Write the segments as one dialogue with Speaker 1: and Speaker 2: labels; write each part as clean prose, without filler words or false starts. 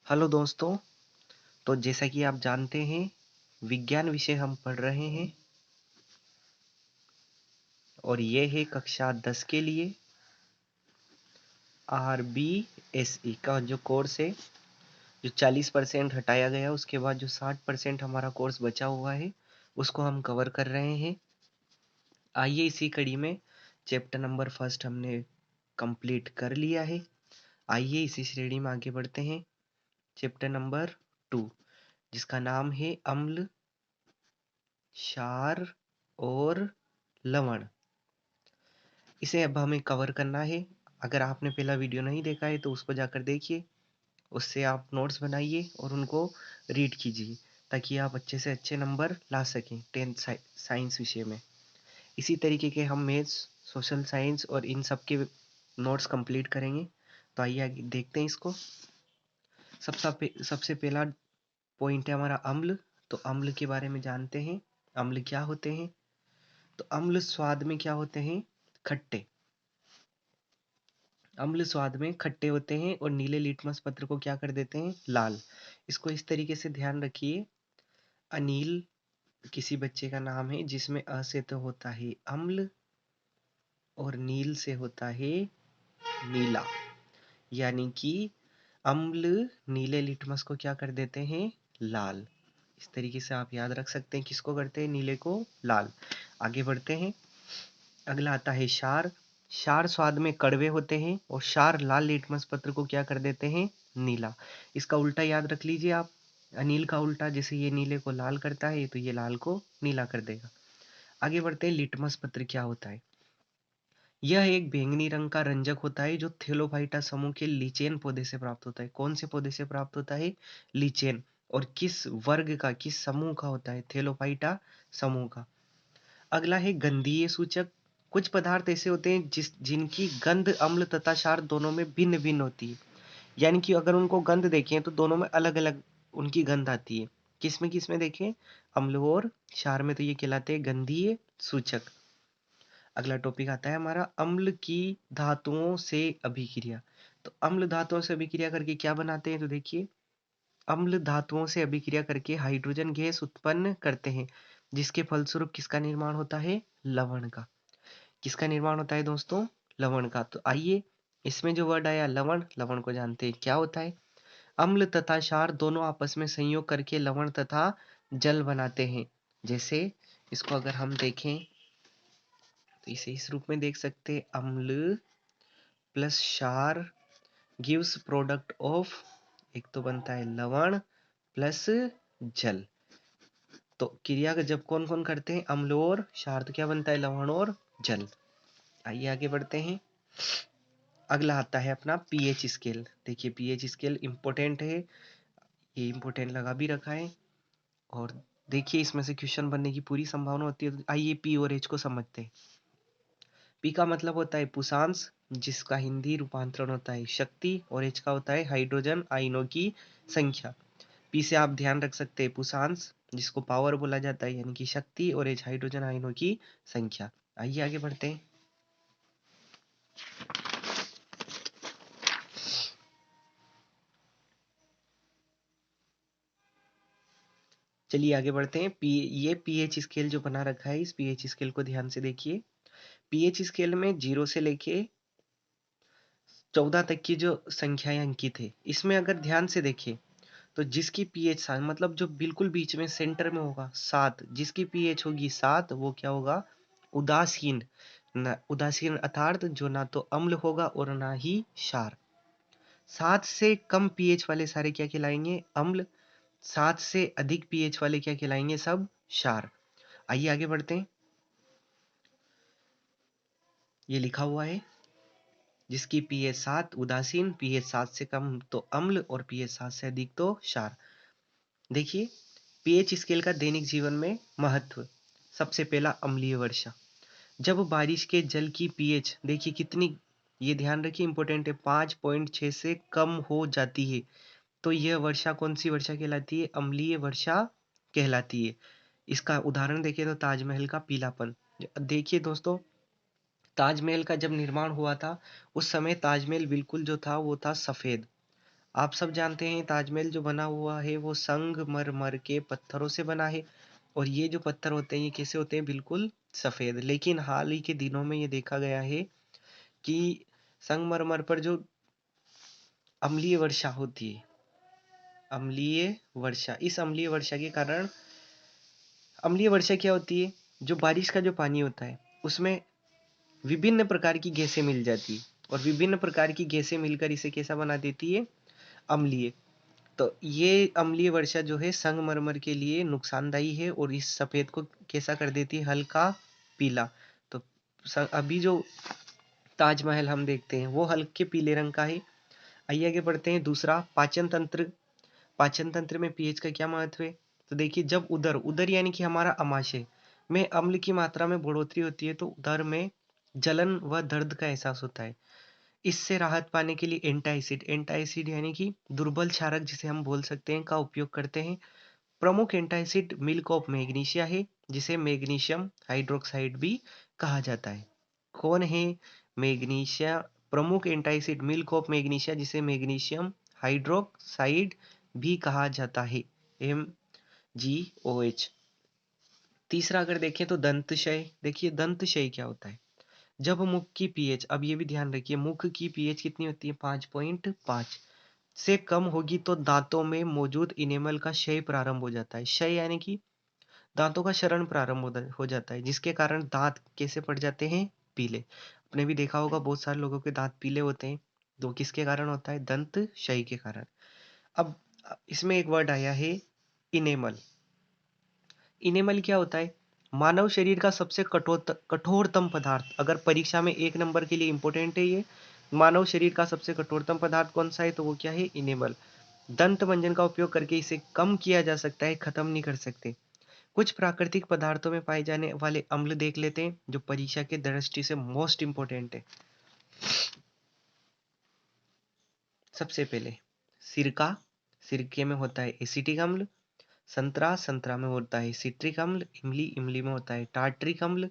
Speaker 1: Hello दोस्तों। तो जैसा कि आप जानते हैं, विज्ञान विषय हम पढ़ रहे हैं और ये है कक्षा 10 के लिए RBSE का जो कोर्स है, जो 40% हटाया गया उसके बाद जो 60% हमारा कोर्स बचा हुआ है उसको हम कवर कर रहे हैं। आइए इसी कड़ी में चैप्टर नंबर फर्स्ट हमने कंप्लीट कर लिया है। आइए इसी श्रेणी में आगे बढ़ते हैं। चैप्टर नंबर 2 जिसका नाम है अम्ल, क्षार और लवण। इसे अब हमें कवर करना है। अगर आपने पहला वीडियो नहीं देखा है तो उसको जाकर देखिए, उससे आप नोट्स बनाइए और उनको रीड कीजिए ताकि आप अच्छे से अच्छे नंबर ला सकें 10th साइंस विषय में। इसी तरीके के हम मैथ्स, सोशल साइंस और इन सब के नोट्स कंप्लीट करेंगे। तो आइए आगे देखते हैं इसको। सबसे पहला पॉइंट है हमारा अम्ल। तो अम्ल के बारे में जानते हैं। अम्ल क्या होते हैं? तो अम्ल स्वाद में क्या होते हैं? खट्टे। अम्ल स्वाद में खट्टे होते हैं और नीले लिटमस पत्र को क्या कर देते हैं? लाल। इसको इस तरीके से ध्यान रखिए। अनिल किसी बच्चे का नाम है जिसमें अ से तो होता है अम्ल और नील से होता है नीला, यानी कि अम्ल नीले लिटमस को क्या कर देते हैं? लाल। इस तरीके से आप याद रख सकते हैं किसको करते हैं? नीले को लाल। आगे बढ़ते हैं। अगला आता है क्षार। क्षार स्वाद में कड़वे होते हैं और क्षार लाल लिटमस पत्र को क्या कर देते हैं? नीला। इसका उल्टा याद रख लीजिए आप। अनिल का उल्टा, जैसे ये नीले को लाल करता है तो ये लाल को नीला कर देगा। आगे बढ़ते हैं। लिटमस पत्र क्या होता है? यह एक बैंगनी रंग का रंजक होता है जो थेलोफाइटा समूह के लीचेन पौधे से प्राप्त होता है। कौन से पौधे से प्राप्त होता है? लीचेन। और किस वर्ग का, किस समूह का होता है? थेलोफाइटा समूह का। अगला है गंधीय सूचक। कुछ पदार्थ ऐसे होते हैं जिनकी गंध अम्ल तथा क्षार दोनों में भिन्न भिन्न होती है, यानी कि अगर उनको गंध देखें तो दोनों में अलग अलग उनकी गंध आती है। किसमें देखें? अम्ल और क्षार में। तो ये कहलाते हैं गंधीय सूचक। अगला टॉपिक आता है हमारा अम्ल की धातुओं से अभिक्रिया। तो अम्ल धातुओं से अभिक्रिया करके क्या बनाते हैं? तो देखिए, अम्ल धातुओं से अभिक्रिया करके हाइड्रोजन गैस उत्पन्न करते हैं, जिसके फलस्वरूप किसका निर्माण होता है? लवण का। किसका निर्माण होता है दोस्तों? लवण का। तो आइए, इसमें जो वर्ड आया लवण, लवण को जानते हैं क्या होता है। अम्ल तथा क्षार दोनों आपस में संयोग करके लवण तथा जल बनाते हैं। जैसे इसको अगर हम देखें तो इसे इस रूप में देख सकते हैं। अम्ल प्लस क्षार गिव्स प्रोडक्ट ऑफ, एक तो बनता है लवण प्लस जल। तो क्रिया का जब कौन कौन करते हैं? अम्ल और क्षार, तो क्या बनता है? लवण और जल। आइए आगे बढ़ते हैं। अगला आता है अपना पीएच स्केल। देखिए, पीएच स्केल इंपॉर्टेंट है, ये इंपॉर्टेंट लगा भी रखा है। और देखिए, इसमें से क्वेश्चन बनने की पूरी संभावना होती है। तो आइए पी और एच को समझते हैं। पी का मतलब होता है पुषांश, जिसका हिंदी रूपांतरण होता है शक्ति, और एच का होता है हाइड्रोजन आयनों की संख्या। पी से आप ध्यान रख सकते हैं पुषांश, जिसको पावर बोला जाता है यानी कि शक्ति, और एच हाइड्रोजन आयनों की संख्या। आइए आगे बढ़ते हैं। चलिए आगे बढ़ते हैं। ये पीएच स्केल जो बना रखा है, इस पीएच स्केल को ध्यान से देखिए। पीएच स्केल में 0 से लेके 14 तक की जो संख्याएं अंकित है, इसमें अगर ध्यान से देखें तो जिसकी पीएच 7, मतलब जो बिल्कुल बीच में सेंटर में होगा 7, जिसकी पीएच होगी 7, वो क्या होगा? उदासीन। उदासीन अर्थात जो ना तो अम्ल होगा और ना ही क्षार। 7 से कम पीएच वाले सारे क्या कहलाएंगे? अम्ल। 7 से अधिक पीएच वाले क्या कहलाएंगे? सब क्षार। आइए आगे बढ़ते हैं। ये लिखा हुआ है, जिसकी पीएच 7 उदासीन, पीएच 7 से कम तो अम्ल और पीएच 7 से अधिक तो क्षार। देखिए, पीएच स्केल का दैनिक जीवन में महत्व। सबसे पहला अम्लीय वर्षा। जब बारिश के जल की पीएच देखिए कितनी, ये ध्यान रखिए इंपॉर्टेंट है, 5.6 से कम हो जाती है तो यह वर्षा कौन सी वर्षा कहलाती है? अम्लीय वर्षा कहलाती है। इसका उदाहरण देखिए तो ताजमहल का पीलापन। देखिए दोस्तों, ताजमहल का जब निर्माण हुआ था उस समय ताजमहल बिल्कुल जो था वो था सफेद। आप सब जानते हैं ताजमहल जो बना हुआ है वो संगमरमर के पत्थरों से बना है, और ये जो पत्थर होते हैं ये कैसे होते हैं, बिल्कुल सफेद। लेकिन हाल ही के दिनों में ये देखा गया है कि संगमरमर पर जो अम्लीय वर्षा होती है, अम्लीय वर्षा, इस अम्लीय वर्षा के कारण, अम्लीय वर्षा क्या होती है, जो बारिश का जो पानी होता है उसमें विभिन्न प्रकार की गैसें मिल जाती है, और विभिन्न प्रकार की गैसें मिलकर इसे कैसा बना देती है, अम्लीय। तो ये अम्लीय वर्षा जो है संगमरमर के लिए नुकसानदायी है, और इस सफेद को कैसा कर देती है, हल्का पीला। तो अभी जो ताजमहल हम देखते हैं वो हल्के पीले रंग का है। आइए आगे बढ़ते हैं। दूसरा, पाचन तंत्र। पाचन तंत्र में पीएच का क्या महत्व है, तो देखिए जब उदर उदर यानी कि हमारा अमाशय में अम्ल की मात्रा में बढ़ोतरी होती है तो उदर में जलन व दर्द का एहसास होता है। इससे राहत पाने के लिए एंटाइसिड, एंटाइसिड यानी कि दुर्बल क्षारक जिसे हम बोल सकते हैं, का उपयोग करते हैं। प्रमुख एंटाइसिड मिल्क ऑफ मैग्नीशिया है, जिसे मैग्नीशियम हाइड्रोक्साइड भी कहा जाता है। कौन है मैग्नीशिया, प्रमुख एंटाइसिड मिल्क ऑफ मैग्नीशिया, जिसे मैग्नीशियम हाइड्रोक्साइड भी कहा जाता है, MgOH। तीसरा अगर देखें तो दंतशय। देखिए दंतशय क्या होता है, जब मुख की पीएच, अब ये भी ध्यान रखिए, मुख की पीएच कितनी होती है, 5.5 से कम होगी तो दांतों में मौजूद इनेमल का क्षय प्रारंभ हो जाता है। क्षय यानी कि दांतों का क्षरण प्रारंभ हो जाता है, जिसके कारण दांत कैसे पड़ जाते हैं, पीले। आपने भी देखा होगा बहुत सारे लोगों के दांत पीले होते हैं, तो किसके कारण होता है, दंत क्षय के कारण। अब इसमें एक वर्ड आया है इनेमल। इनेमल क्या होता है, मानव शरीर का सबसे कठोरतम पदार्थ। अगर परीक्षा में 1 नंबर के लिए इंपॉर्टेंट है ये, मानव शरीर का सबसे कठोरतम पदार्थ कौन सा है, तो वो क्या है, इनेमल। दंत मंजन का उपयोग करके इसे कम किया जा सकता है, खत्म नहीं कर सकते। कुछ प्राकृतिक पदार्थों में पाए जाने वाले अम्ल देख लेते हैं, जो परीक्षा के दृष्टि से मोस्ट इंपोर्टेंट है। सबसे पहले सिरका, सिरके में होता है एसिटिक अम्ल। संतरा, संतरा में होता है सिट्रिक अम्ल। इमली, इमली में होता है टार्ट्रिक अम्ल।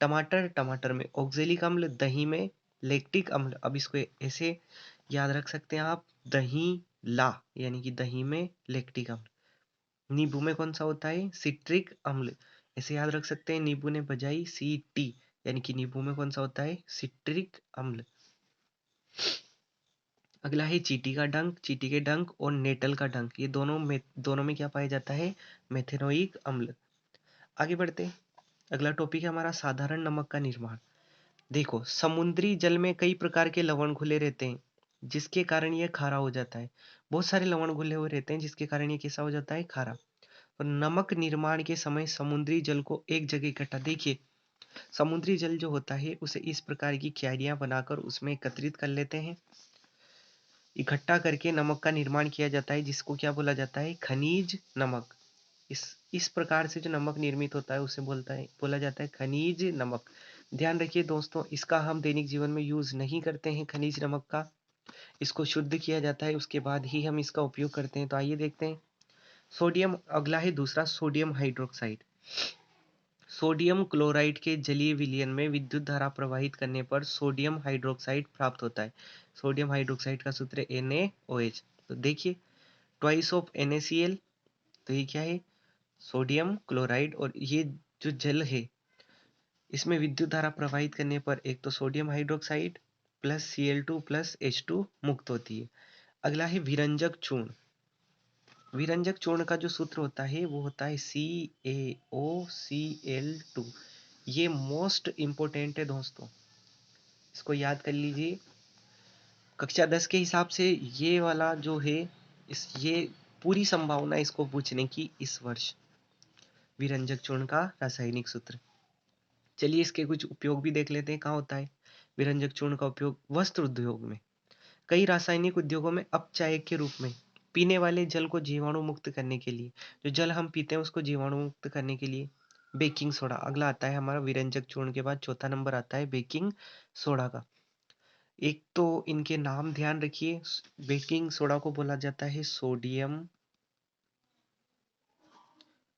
Speaker 1: टमाटर, टमाटर में ऑक्जेलिक अम्ल। दही में लैक्टिक अम्ल। अब इसको ऐसे याद रख सकते हैं आप, दही ला यानी कि दही में लैक्टिक अम्ल। नींबू में कौन सा होता है, सिट्रिक अम्ल। ऐसे याद रख सकते हैं, नींबू ने बजाई सीटी, यानी कि नींबू में कौन सा होता है, सिट्रिक अम्ल। अगला है चींटी का डंक, चींटी के डंक और नेटल का डंक, ये दोनों में क्या पाया जाता है, मेथेनोइक अम्ल। आगे बढ़ते हैं। अगला टॉपिक है हमारा साधारण नमक का निर्माण। देखो समुद्री जल में कई प्रकार के लवण घुले रहते हैं, जिसके कारण यह खारा हो जाता है। बहुत सारे लवण घुले हुए रहते हैं जिसके कारण ये कैसा हो जाता है, खारा। और नमक निर्माण के समय समुद्री जल को एक जगह इकट्ठा, देखिए समुद्री जल जो होता है उसे इस प्रकार की क्यारियां बनाकर उसमें एकत्रित कर लेते हैं, इकट्ठा करके नमक का निर्माण किया जाता है, जिसको क्या बोला जाता है, खनिज नमक। इस प्रकार से जो नमक निर्मित होता है उसे बोला जाता है खनिज नमक। ध्यान रखिए दोस्तों, इसका हम दैनिक जीवन में यूज नहीं करते हैं खनिज नमक का, इसको शुद्ध किया जाता है उसके बाद ही हम इसका उपयोग करते हैं। तो आइए देखते हैं। सोडियम, अगला है दूसरा सोडियम हाइड्रोक्साइड। सोडियम क्लोराइड के जलीय विलयन में विद्युत धारा प्रवाहित करने पर सोडियम हाइड्रोक्साइड प्राप्त होता है। सोडियम हाइड्रोक्साइड का सूत्र NaOH। तो देखिए ट्वाइस ऑफ NaCl, तो ये क्या है, सोडियम क्लोराइड। और ये जो जल है इसमें विद्युत धारा प्रवाहित करने पर एक तो sodium hydroxide plus Cl2 plus H2 मुक्त होती है। अगला है विरंजक चूर्ण। विरंजक चूर्ण का जो सूत्र होता है वो होता है CaOCl2। ये मोस्ट इंपोर्टेंट है दोस्तों, इसको याद कर लीजिए। कक्षा 10 के हिसाब से ये वाला जो है, ये पूरी संभावना इसको पूछने की इस वर्ष, विरंजक चूर्ण का रासायनिक सूत्र। चलिए इसके कुछ उपयोग भी देख लेते हैं, कहाँ होता है विरंजक चूर्ण का उपयोग, वस्त्र उद्योग में। कई रासायनिक उद्योगों में अपचायक के रूप में, पीने वाले जल को जीवाणु मुक्त करने के लिए, जो जल हम पीते हैं उसको जीवाणु मुक्त करने के लिए। बेकिंग सोडा अगला आता है हमारा, विरंजक चूर्ण के बाद चौथा नंबर आता है बेकिंग सोडा का। एक तो इनके नाम ध्यान रखिए, बेकिंग सोडा को बोला जाता है सोडियम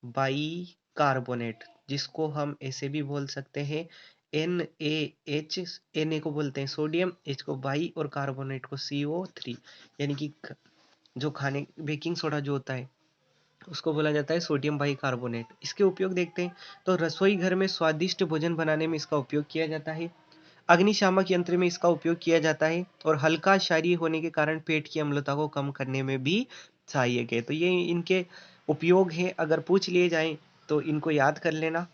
Speaker 1: बाई कार्बोनेट, जिसको हम ऐसे भी बोल सकते हैं NaH। Na को बोलते हैं सोडियम, H को बाई और कार्बोनेट को CO3, यानी कि जो खाने बेकिंग सोडा जो होता है उसको बोला जाता है सोडियम बाइकार्बोनेट। इसके उपयोग देखते हैं तो रसोई घर में स्वादिष्ट भोजन बनाने में इसका उपयोग किया जाता है, अग्निशामक यंत्र में इसका उपयोग किया जाता है और हल्का क्षारीय होने के कारण पेट की अम्लता को कम करने में भी सहायक है। तो ये इनके उपयोग है, अगर पूछ लिए जाएं तो इनको याद कर लेना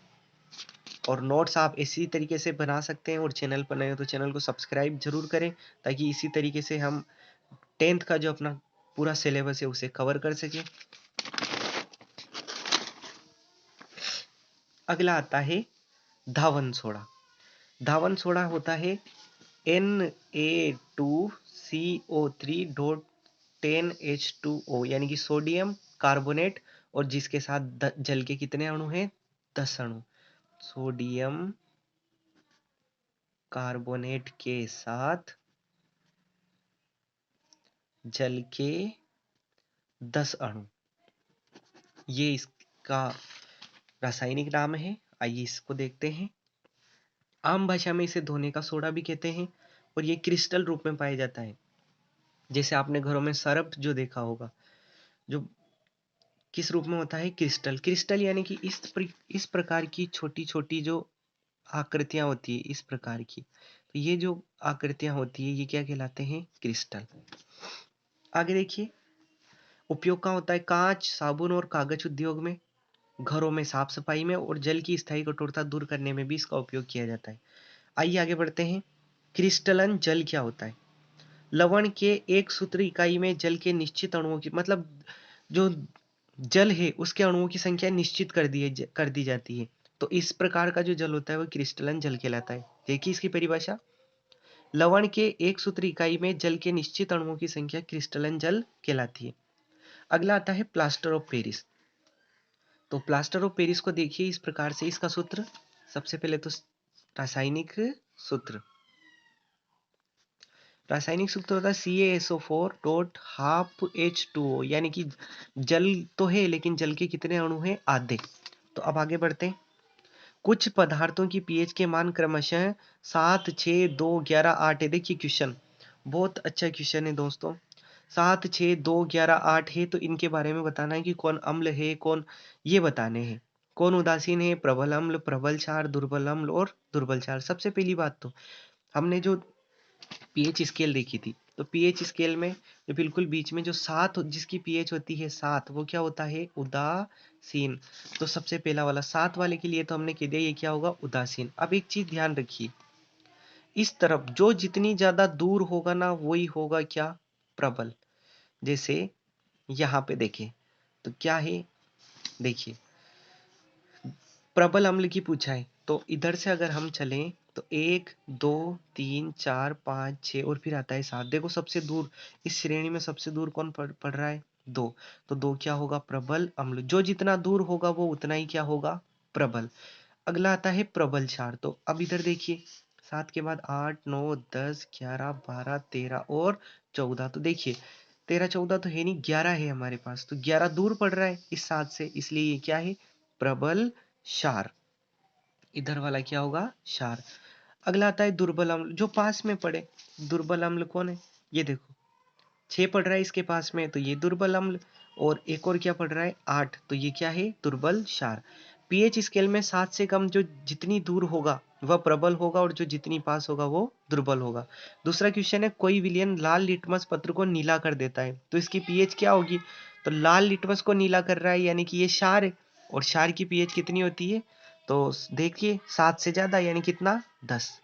Speaker 1: और नोट्स आप इसी तरीके से बना सकते हैं। और चैनल पर नए हो तो चैनल को सब्सक्राइब जरूर करें ताकि इसी तरीके से हम 10th का जो अपना पूरा सिलेबस है उसे कवर कर सकें। अगला आता है धावन सोडा। धावन सोडा होता है Na2CO3.10H2O यानी कि सोडियम कार्बोनेट और जिसके साथ जल के कितने अणु हैं? 10 अणु। सोडियम कार्बोनेट के साथ जल के 10 अणु, ये इसका रासायनिक नाम है। आइए इसको देखते हैं। आम भाषा में इसे धोने का सोडा भी कहते हैं और ये क्रिस्टल रूप में पाया जाता है। जैसे आपने घरों में सरफ जो देखा होगा, जो किस रूप में होता है? क्रिस्टल। क्रिस्टल यानी कि इस प्रकार की छोटी छोटी जो आकृतियां होती है, इस प्रकार की, तो ये जो आकृतियां होती है ये क्या कहलाते हैं? क्रिस्टल। आगे देखिए, उपयोग कहाँ होता है? कांच, साबुन और कागज उद्योग में, घरों में साफ सफाई में और जल की स्थायी कठोरता दूर करने में भी इसका उपयोग किया जाता है। आइए आगे बढ़ते हैं। क्रिस्टलन जल क्या होता है? लवण के एक सूत्र इकाई में जल के निश्चित अणुओं की, मतलब जो जल है उसके अणुओं की संख्या निश्चित कर दी जाती है। तो इस प्रकार का जो जल होता है वो क्रिस्टलन जल कहलाता है। देखिए इसकी परिभाषा, लवण के एक सूत्र इकाई में जल के निश्चित अणुओं की संख्या क्रिस्टलन जल कहलाती है। अगला आता है प्लास्टर ऑफ पेरिस। तो प्लास्टर ऑफ पेरिस को देखिए इस प्रकार से, इसका सूत्र सबसे पहले तो रासायनिक सूत्र, रासायनिक सूत्र होता है CaSO4.12H2O यानी कि जल तो है लेकिन जल के कितने अणु हैं? आधे। तो अब आगे बढ़ते हैं। कुछ पदार्थों की पीएच के मान क्रमशः 7, 6, 2, 11, 8 है। देखिए क्वेश्चन बहुत अच्छा क्वेश्चन है दोस्तों। 7, 6, 2, 11, 8 है तो इनके बारे में बताना है कि कौन अम्ल है, कौन, ये बताने हैं। कौन उदासीन है? प्रबल अम्ल, प्रबल क्षार, दुर्बल अम्ल और दुर्बल क्षार। सबसे पहली बात तो हमने जो पीएच स्केल देखी थी, तो पीएच स्केल में जो बिल्कुल बीच में जो 7 जिसकी पीएच होती है 7, वो क्या होता है? उदासीन। तो सबसे पहला वाला 7 वाले के लिए तो हमने कह दिया ये क्या होगा? उदासीन। अब एक चीज ध्यान रखिए, इस तरफ जो जितनी ज्यादा दूर होगा ना वही होगा क्या? प्रबल। जैसे यहाँ पे देखें तो क्या है, देखिए प्रबल अम्ल की पूछा है तो इधर से अगर हम चलें तो 1, 2, 3, 4, 5, 6 और फिर आता है 7। देखो सबसे दूर इस श्रेणी में सबसे दूर कौन पड़ रहा है? 2। तो 2 क्या होगा? प्रबल अम्ल। जो जितना दूर होगा वो उतना ही क्या होगा? प्रबल। अगला आता है प्रबल क्षार। तो अब इधर देखिए 7 के बाद 8, 9, 10, 11, 12, 13 और 14। तो देखिए 13, 14 तो है नहीं, 11 है हमारे पास। तो 11 दूर पड़ रहा है इस 7 से, इसलिए ये क्या है? प्रबल क्षार। इधर वाला क्या होगा? क्षार। अगला आता है दुर्बल अम्ल, जो पास में पड़े। दुर्बल अम्ल कौन है? ये देखो 6 पड़ रहा है इसके पास में तो ये दुर्बल अम्ल, और एक और क्या पड़ रहा है? 8, तो ये क्या है? दुर्बल क्षार। पीएच स्केल में 7 से कम जो जितनी दूर होगा वह प्रबल होगा और जो जितनी पास होगा वो दुर्बल होगा। दूसरा क्वेश्चन है, कोई विलयन लाल लिटमस पत्र को नीला कर देता है तो इसकी पीएच क्या होगी? तो लाल लिटमस को नीला कर रहा है यानी कि ये क्षार है, और क्षार की पीएच कितनी होती है? तो देखिए 7 से ज्यादा यानी कितना? 10।